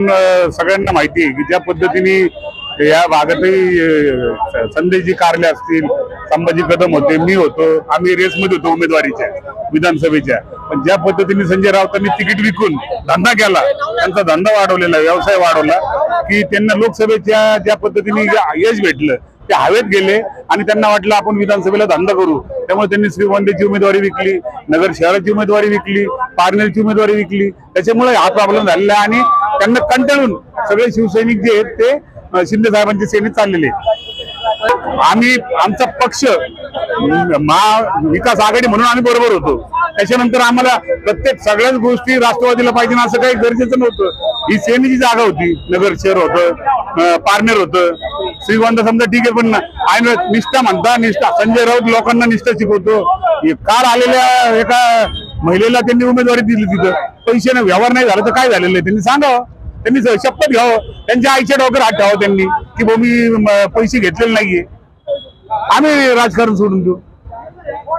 सगळ्यांना माहिती आहे की ज्या पद्धतीने या भागातही संदेशजी कारले असतील, संभाजी कदम होते, मी होतो, आम्ही रेसमध्ये होतो उमेदवारीच्या विधानसभेच्या। पण ज्या पद्धतीने संजय राऊतांनी तिकीट विकून धंदा केला, त्यांचा धंदा वाढवलेला, व्यवसाय वाढवला, की त्यांना लोकसभेच्या ज्या पद्धतीने यश भेटलं ते हवेत गेले आणि त्यांना वाटलं आपण विधानसभेला धंदा करू। त्यामुळे त्यांनी श्रीगोंद्याची उमेदवारी विकली, नगर शहराची उमेदवारी विकली, पारनेरची उमेदवारी विकली। त्याच्यामुळे हा प्रॉब्लेम झालेला आणि त्यांना कंटाळून सगळे शिवसैनिक जे आहेत ते शिंदे साहेबांच्या सेनेत चाललेले। आम्ही आमचा पक्ष महाविकास आघाडी म्हणून आम्ही बरोबर होतो। त्याच्यानंतर आम्हाला प्रत्येक सगळ्याच गोष्टी राष्ट्रवादीला पाहिजे असं काही गरजेचं नव्हतं। ही सेनेची जागा होती, नगर शहर होतं, पारनेर होतं, श्रीगोंदा समजा ठीक आहे, पण आहे निष्ठा म्हणता, निष्ठा संजय राऊत लोकांना निष्ठा शिकवतो। काल आलेल्या एका महिलेला त्यांनी उमेदवारी दिली, तिथं पैशाने व्यवहार नाही झाला तर काय झालेलं आहे त्यांनी सांगावं, त्यांनी शपथ घ्यावं, त्यांच्या आईच्या डोक्यावर हात ठेवावं त्यांनी की मी पैसे घेतलेले नाहीये, आम्ही राजकारण सोडून देऊ।